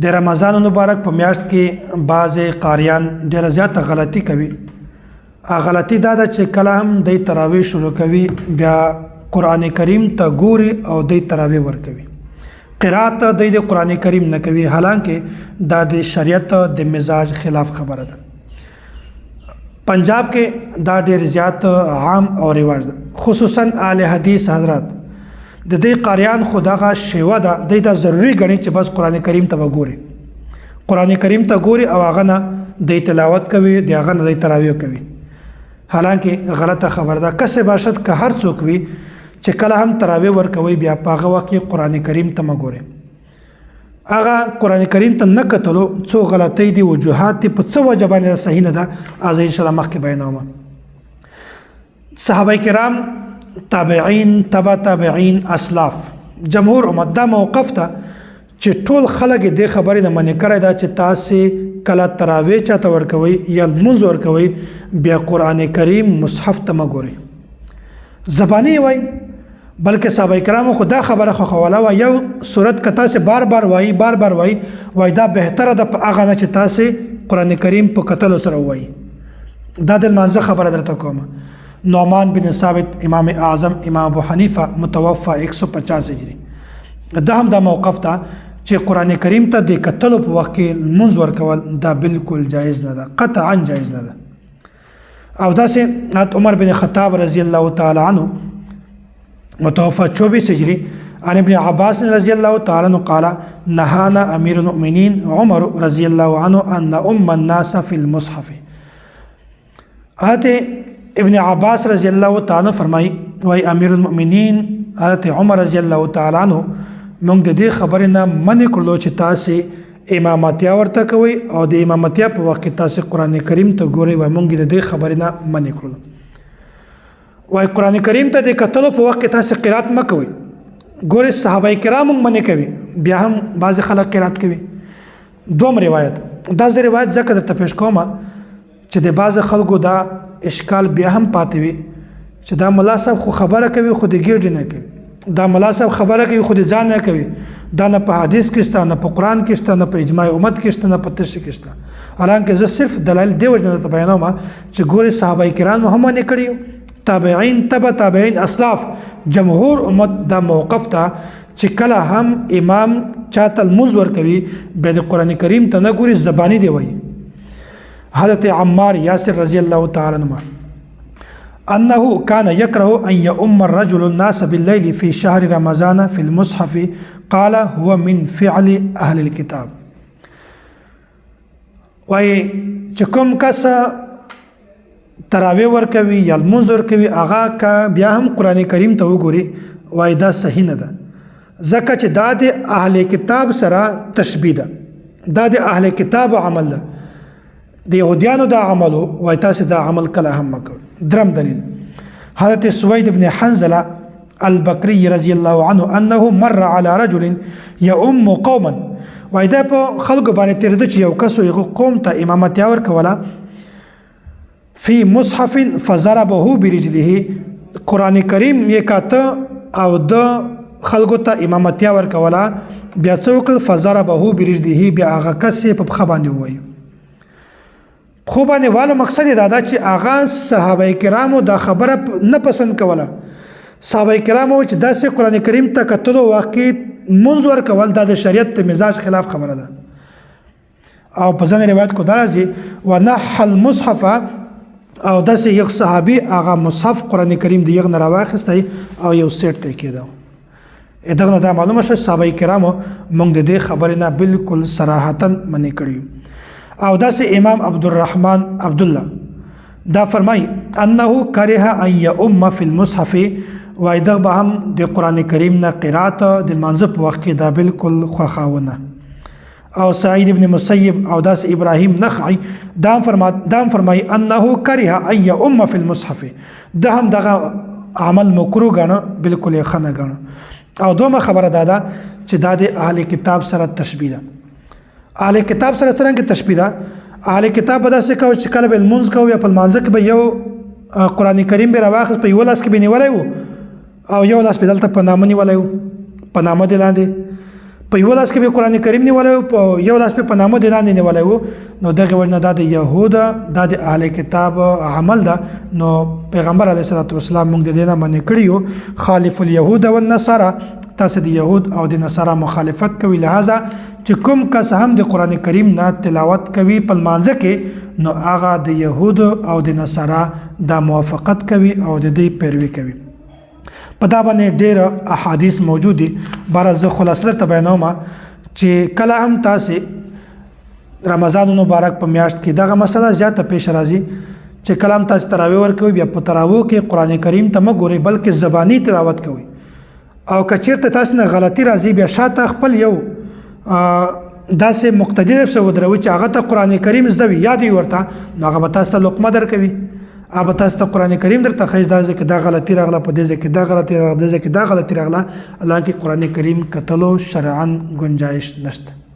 د رمضان مبارک په میاشت کې بعضې قاریان ډېره زیاته غلطي کوي. غلطي دا ده چې کله هم دی تراویح شروع کوي بیا قرآن کریم ته ګوري او دی تراویح ورکوي. قرات دی د قرآن کریم نه کوي، حالانکه دا د شریعت د مزاج خلاف خبره ده. پنجاب کې دا ډېر زیات عام او رواج ده، خصوصا اهل حدیث حضرات. د دې قاریان خو دغه شیوه ده، دی دا ضروري ګڼي چې بس قرآن کریم ته به ګوري، قرآن کریم ته ګوري او هغه نه دی تلاوت کوي، د هغه نه دی تراویح کوي. حالانکه غلطه خبره ده. کسې باشد که هر څوک وي چې کله هم تراویح ورکوي بیا په هغه وخت کې قرآن کریم ته مه ګورئ. هغه قرآن کریم ته نه کتلو څو غلطۍ دي، وجوهات دي، په څه وجه باندې صحیح نه ده، زه انشاءالله مخکې بیانوم. صحابه کرام، تابعین، تبع تابعین، اسلاف، جمهور امت دا موقف ته چې ټول خلک دې خبرې نه منې کړی ده چې تاسې کله تراویح چاته ورکوئ یا لمونځ ورکوئ بیا قرآن کریم مصحف ته مه ګورئ. زباني وای بلکې صحابه کرامو خو دا خبره خوښوله وه، یو صورت که تاسې بار بار وایي بار بار وایي دا بهتره ده په هغه نه چې تاسې قرآن کریم په کتلو سره ووایي. دا د لمانځه خبره درته کومه. نعمان بن ثابت امام اعظم امام ابو حنیفه متوفا 150 هجری، دا هم دا موقف ته چې قرآن کریم ته د کتلو په وخت کې لمونځ ورکول دا بالکل جایز نه ده، قطعا جایز نه ده. او داسې حضرت عمر بن خطاب رضی الله تعالی عنه متوفا 24 هجری عن ابن عباس رضی الله تعالی عنه قال نهانا امیر المؤمنین عمر رضی الله عنه ان نؤم الناس فی المصحف. حضرت ابن عباس رضی الله تعالی فرمای وای امیر المؤمنین حضرت عمر رضی الله تعالی عنه موږ د دې خبرې نه منې کړلو چې تاسې امامتیا ورته کوئ او د امامتیا په وخت کې تاسې قرآن کریم ته ګورئ. وای موږ د دې خبرې نه منې کړلو. وای قرآن کریم ته د کتلو په وخت کې تاسې قرات مه کوئ. ګورئ صحابه کرام هم منې کوي، بیا هم بعضې خلک قرات کوي. دوم روایت، دا زه روایت ځکه درته پیش کومه چې د بعضې خلکو دا اشکال بیا هم پاتې وي چې دا ملا صاحب خو خبره کوي خو د ګیډې نه کوي، دا ملا صاحب خبره کوي خو د ځان نه کوي، دا نه په حدیث کې شته، نه په قرآن کې شته، نه په اجماع امت کې شته، نه په تشریح کې شته. حالانکه زه صرف دلایل دې وجه نه درته بیانوم چې ګورې صحابه کرام هم منې کړي، تابعین، تبع تابعین، اسلاف، جمهور امت دا موقف ته چې کله هم امام چاته لمونځ ورکوي بیا د قرآن کریم ته نه ګوري، زباني دی وایي. حضرت عمار یاسر رضی الله تعالی عنہ انه كان يكره ان يؤم الرجل الناس بالليل في شهر رمضان في المصحف قال هو من فعل اهل الكتاب. وای چې کوم کس تراویح ورکوي یا لمونځ ورکوي هغه که بیا هم قرآن کریم ته وګوري وای دا صحیح نه ده، ځکه چې دا د اهل کتاب سره تشبیه ده، دا د اهل کتاب عمل ده، د یهودیانو دا عملو وای تاسې دا عمل کله هم مه کوئ. درم دلیل، حضرت سوید بن حنزله البکری رضی الله عنه انه مر على رجل يؤم قوما. وای دا په خلکو باندې تېرېده چې یو کس یو قوم ته امامتیا ورکوله فی مصحف فضربه برجله، قرآن کریم یې کاته او د خلکو ته امامتیا ورکوله، بیا څه وکړل فضربه برجله، بیا هغه کس یې په پښه باندې ووایي. خو باندې والو مقصد دا ده چې هغه صحابه کرامو دا خبره نه پسند کوله. صحابه کرامو چې داسې قرآن کریم ته کتلو وخت کې لمونځ ورکول دا د شریعت د مزاج خلاف خبره ده. او په ځینې روایت کو دا راځي ونح المصحف، او داسې یو صحابي هغه مصحف قرآن کریم د یغ نه راواخیستی او یو سیټ ته یې کېده. دغه نه دا معلومه شوه صحابه کرامو موږ د دې خبرې نه بالکل صراحتا منې کړي. او داسې امام عبدالرحمن عبدالله دا فرمای انه کرها ان یؤم فی المصحف، وای دغه به هم د قرآن کریم نه قرات د لمانځه په وخت کې دا بالکل خوښاونه. او سعید ابن مسیب او داسې ابراهیم نخعی دا فرمای انه کرها ان یؤم فی المصحف، ده هم دغه عمل مکروه ګاڼه، بالکل یې ښه نه ګاڼه. او دومره خبره دا ده چې دا د اهل کتاب سره تشبیه ده. اهل کتاب سره څرنګه تشبیه ده؟ اهل کتاب به داسې کوي چې کله به لمونځ کوو یا په لمانځه کې به یو قرآن کریم به راواخیست په یو لاس کې به نیولی و او یو لاس به دلته په نامه نیولی و، په نامه دې لاندې په یو لاس کې به قران کریم نیولای او په یو لاس په نامه د لاندې نیولای وو نو دغه وجنه د يهودا د اهل کتاب عمل ده نو پیغمبر علیه الصلاه والسلام موږ د دینه باندې کړیو خالف اليهود والنصارى تاسو د يهود او د نصارا مخالفت کوي لہذا چې کوم کس هم د قران کریم نه تلاوت کوي په مانځ کې نو هغه د يهود او د نصارا د موافقت کوي او د دې پیروي کوي په دا باندې ډېر احادیث موجود دي بهر زه خلاصه ته بیانوم چې کله هم تاسو رمضان مبارک په میاشت کې دغه مسله زیاته پیش راځي چې کلام تاسو تراویح ورکوي بیا په تراویح کې قران کریم ته مګوري بلکې زبانی تلاوت کوي او کچیرته تاسو نه غلطي راځي بیا شاته خپل یو داسې مقتدی څه ودروي چې هغه ته قران کریم زده وي یاد ورته نو هغه تاسو ته لقمه درکوي اب تاسو ته قران کریم درته خېج دا ځکه دا غلطي راغله په دې ځکه دا غلطي راغله په دې ځکه دا غلطي راغله الله کې قران کریم کتلو شرعاً گنجائش نشته